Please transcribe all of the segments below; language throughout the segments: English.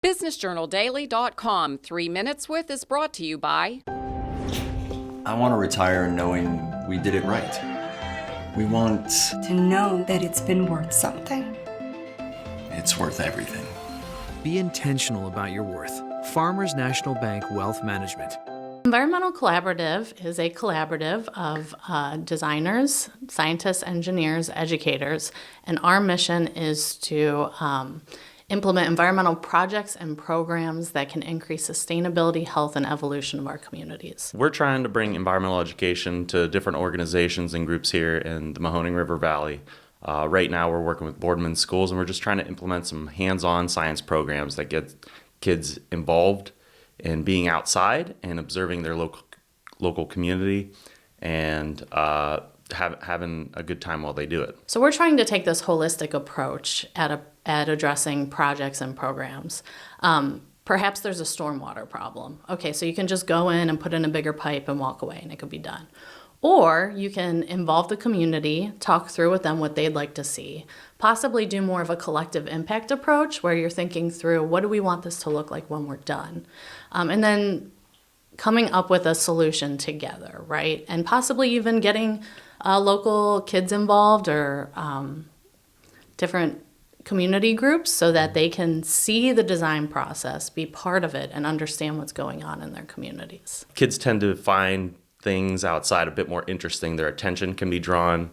BusinessJournalDaily.com 3 Minutes With is brought to you by... I want to retire knowing we did it right. We want to know that it's been worth something. It's worth everything. Be intentional about your worth. Farmers National Bank Wealth Management. Environmental Collaborative is a collaborative of designers, scientists, engineers, educators, and our mission is to implement environmental projects and programs that can increase sustainability, health, and evolution of our communities. We're trying to bring environmental education to different organizations and groups here in the Mahoning River Valley. Right now we're working with Boardman schools, and we're just trying to implement some hands-on science programs that get kids involved in being outside and observing their local community and having a good time while they do it. So we're trying to take this holistic approach at addressing projects and programs. Perhaps there's a stormwater problem. Okay, so you can just go in and put in a bigger pipe and walk away and it could be done. Or you can involve the community, talk through with them what they'd like to see, possibly do more of a collective impact approach where you're thinking through what do we want this to look like when we're done. And then coming up with a solution together, right? And possibly even getting local kids involved or different community groups so that they can see the design process, be part of it, and understand what's going on in their communities. Kids tend to find things outside a bit more interesting. Their attention can be drawn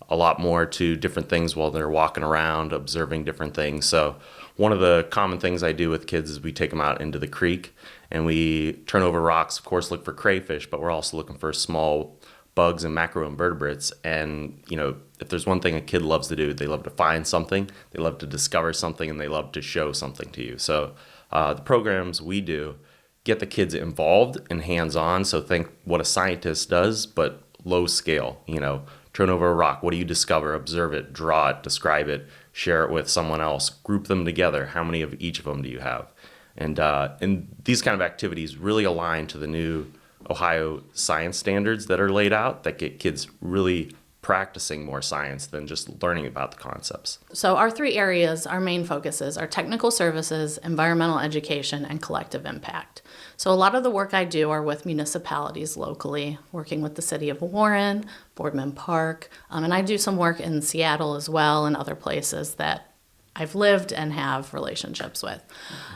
a lot more to different things while they're walking around, observing different things. So one of the common things I do with kids is we take them out into the creek and we turn over rocks, of course, look for crayfish, but we're also looking for small bugs and macroinvertebrates. And, you know, if there's one thing a kid loves to do, they love to find something, they love to discover something, and they love to show something to you. So the programs we do get the kids involved and hands-on. So think what a scientist does, but low scale. You know, turn over a rock. What do you discover? Observe it, draw it, describe it, share it with someone else, group them together. How many of each of them do you have? And these kind of activities really align to the new Ohio science standards that are laid out that get kids really practicing more science than just learning about the concepts. So our three areas, our main focuses are technical services, environmental education, and collective impact. So a lot of the work I do are with municipalities locally, working with the city of Warren, Boardman Park, and I do some work in Seattle as well and other places that I've lived and have relationships with.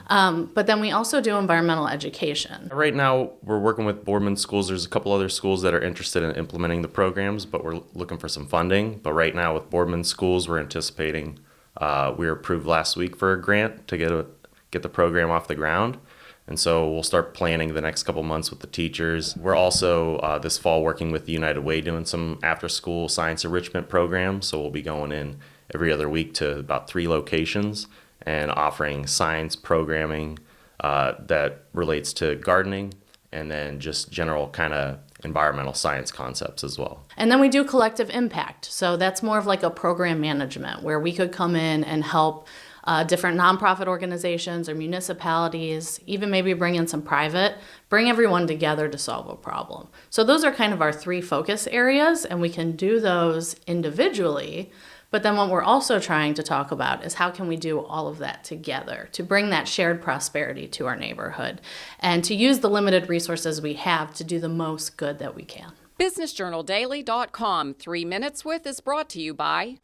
But then we also do environmental education. Right now, we're working with Boardman schools. There's a couple other schools that are interested in implementing the programs, but we're looking for some funding. But right now with Boardman schools, we're anticipating, we were approved last week for a grant to get the program off the ground. And so we'll start planning the next couple months with the teachers. We're also this fall working with the United Way doing some after-school science enrichment programs. So we'll be going in every other week to about 3 locations and offering science programming that relates to gardening and then just general kind of environmental science concepts as well. And then we do collective impact. So that's more of like a program management where we could come in and help different nonprofit organizations or municipalities, even maybe bring in some private, bring everyone together to solve a problem. So those are kind of our 3 focus areas, and we can do those individually. But then what we're also trying to talk about is how can we do all of that together to bring that shared prosperity to our neighborhood and to use the limited resources we have to do the most good that we can. BusinessJournalDaily.com 3 Minutes With is brought to you by...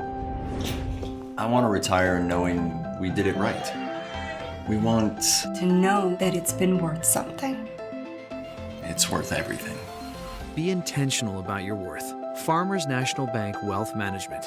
I want to retire knowing we did it right. We want to know that it's been worth something. It's worth everything. Be intentional about your worth. Farmers National Bank Wealth Management.